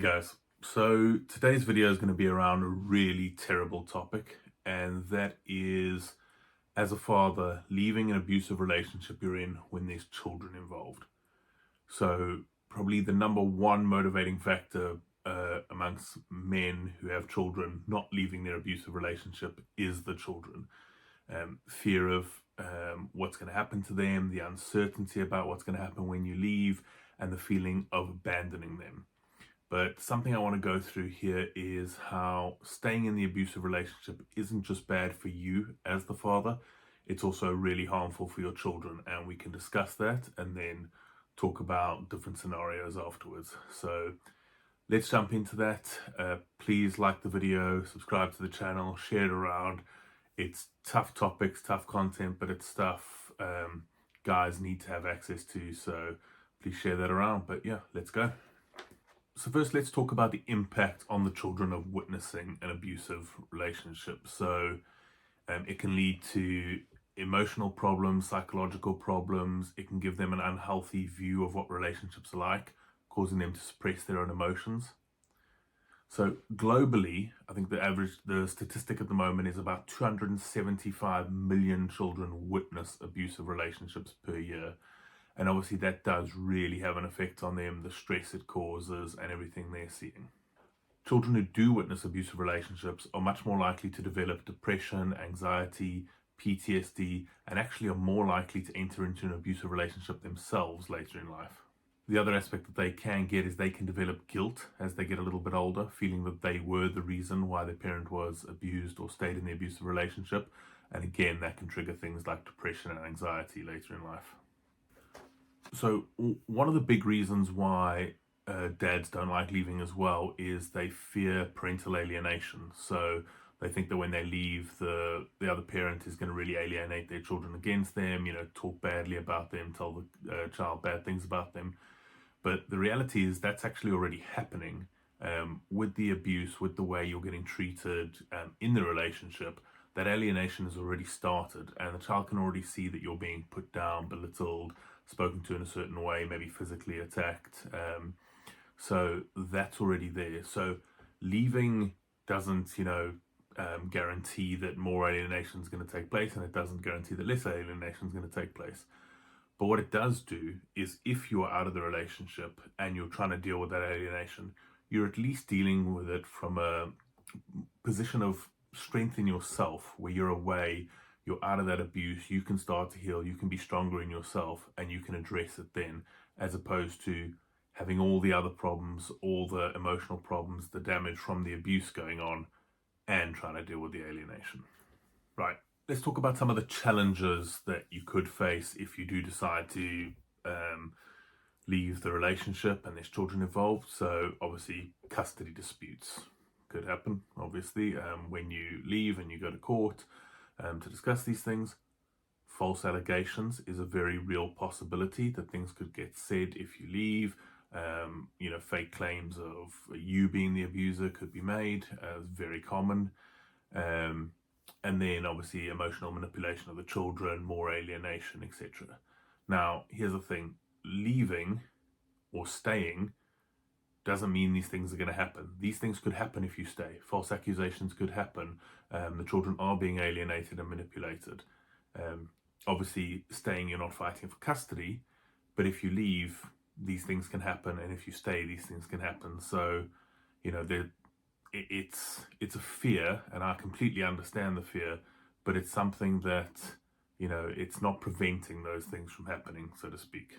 Guys, so today's video is going to be around a really terrible topic, and that is, as a father, leaving an abusive relationship you're in when there's children involved. So probably the number one motivating factor amongst men who have children not leaving their abusive relationship is the children. Fear of what's going to happen to them, the uncertainty about what's going to happen when you leave, and the feeling of abandoning them. But something I want to go through here is how staying in the abusive relationship isn't just bad for you as the father, it's also really harmful for your children. And we can discuss that and then talk about different scenarios afterwards. So let's jump into that. Please like the video, subscribe to the channel, share it around. It's tough topics, tough content, but it's stuff guys need to have access to. So please share that around. But yeah, let's go. So first, let's talk about the impact on the children of witnessing an abusive relationship. So it can lead to emotional problems, psychological problems. It can give them an unhealthy view of what relationships are like, causing them to suppress their own emotions. So globally, I think the statistic at the moment is about 275 million children witness abusive relationships per year. And obviously that does really have an effect on them, the stress it causes and everything they're seeing. Children who do witness abusive relationships are much more likely to develop depression, anxiety, PTSD, and actually are more likely to enter into an abusive relationship themselves later in life. The other aspect that they can get is they can develop guilt as they get a little bit older, feeling that they were the reason why their parent was abused or stayed in the abusive relationship. And again, that can trigger things like depression and anxiety later in life. So one of the big reasons why dads don't like leaving as well is they fear parental alienation. So they think that when they leave, the other parent is going to really alienate their children against them, talk badly about them, tell the child bad things about them. But the reality is that's actually already happening with the abuse, with the way you're getting treated in the relationship. That alienation has already started, and the child can already see that you're being put down, belittled, spoken to in a certain way, maybe physically attacked. So that's already there. So leaving doesn't, guarantee that more alienation is going to take place, and it doesn't guarantee that less alienation is going to take place. But what it does do is, if you're out of the relationship and you're trying to deal with that alienation, you're at least dealing with it from a position of strength in yourself, where you're away, you're out of that abuse, you can start to heal, you can be stronger in yourself, and you can address it then, as opposed to having all the other problems, all the emotional problems, the damage from the abuse going on, and trying to deal with the alienation. Right, let's talk about some of the challenges that you could face if you do decide to leave the relationship and there's children involved. So obviously custody disputes could happen, obviously, when you leave and you go to court to discuss these things. False allegations is a very real possibility that things could get said if you leave. Fake claims of you being the abuser could be made, very common. And then obviously emotional manipulation of the children, more alienation, etc. Now, here's the thing, leaving or staying doesn't mean these things are going to happen. These things could happen if you stay. False accusations could happen. The children are being alienated and manipulated. Obviously, staying, you're not fighting for custody, but if you leave, these things can happen, and if you stay, these things can happen. So, it's a fear, and I completely understand the fear, but it's something that, it's not preventing those things from happening, so to speak.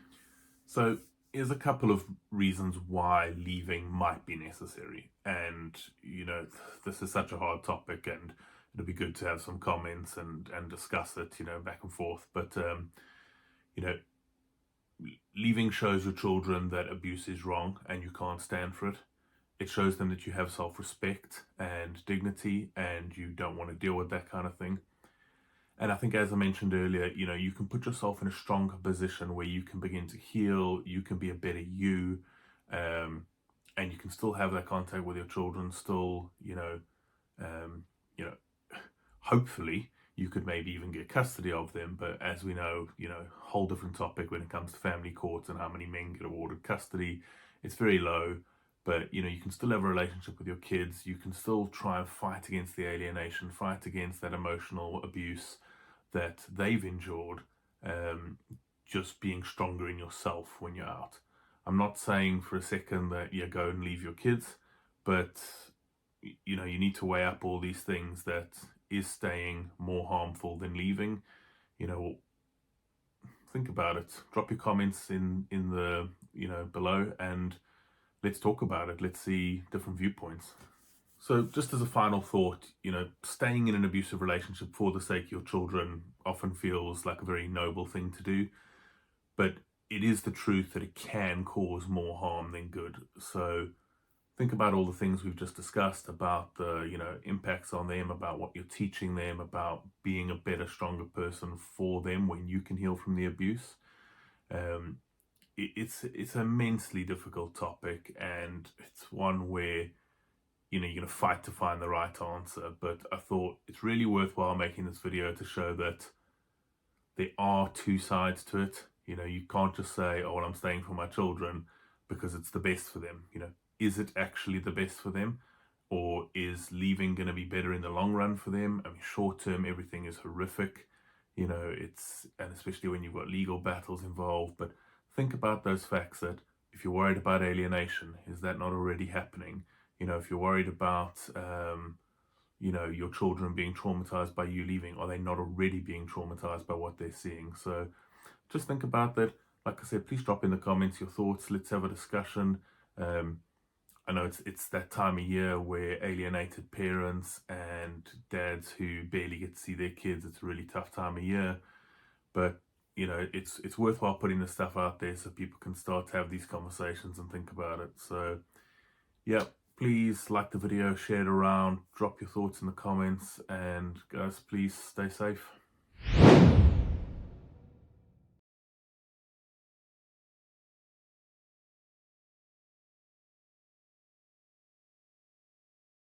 So here's a couple of reasons why leaving might be necessary. And, this is such a hard topic, and it'll be good to have some comments and discuss it, back and forth. But, leaving shows your children that abuse is wrong and you can't stand for it. It shows them that you have self-respect and dignity and you don't want to deal with that kind of thing. And I think, as I mentioned earlier, you can put yourself in a stronger position where you can begin to heal, you can be a better you, and you can still have that contact with your children, still, hopefully you could maybe even get custody of them. But as we know, whole different topic when it comes to family courts and how many men get awarded custody. It's very low. But you can still have a relationship with your kids. You can still try and fight against the alienation, fight against that emotional abuse that they've endured, um, just being stronger in yourself when you're out. I'm not saying for a second that you go and leave your kids, but you need to weigh up all these things. That is staying more harmful than leaving. You know, think about it. Drop your comments in the below, and let's talk about it. Let's see different viewpoints. So, just as a final thought, staying in an abusive relationship for the sake of your children often feels like a very noble thing to do, but it is the truth that it can cause more harm than good. So, think about all the things we've just discussed about the, impacts on them, about what you're teaching them, about being a better, stronger person for them when you can heal from the abuse. Um, it's an immensely difficult topic, and it's one where you're going to fight to find the right answer. But I thought it's really worthwhile making this video to show that there are two sides to it. You can't just say, oh, well, I'm staying for my children because it's the best for them. Is it actually the best for them? Or is leaving going to be better in the long run for them? I mean, short term, everything is horrific. And especially when you've got legal battles involved. But think about those facts, that if you're worried about alienation, is that not already happening? If you're worried about, your children being traumatized by you leaving, are they not already being traumatized by what they're seeing? So just think about that. Like I said, please drop in the comments your thoughts. Let's have a discussion. I know it's that time of year where alienated parents and dads who barely get to see their kids, it's a really tough time of year. But it's worthwhile putting this stuff out there so people can start to have these conversations and think about it. So yeah, please like the video, share it around, drop your thoughts in the comments, and guys, please stay safe.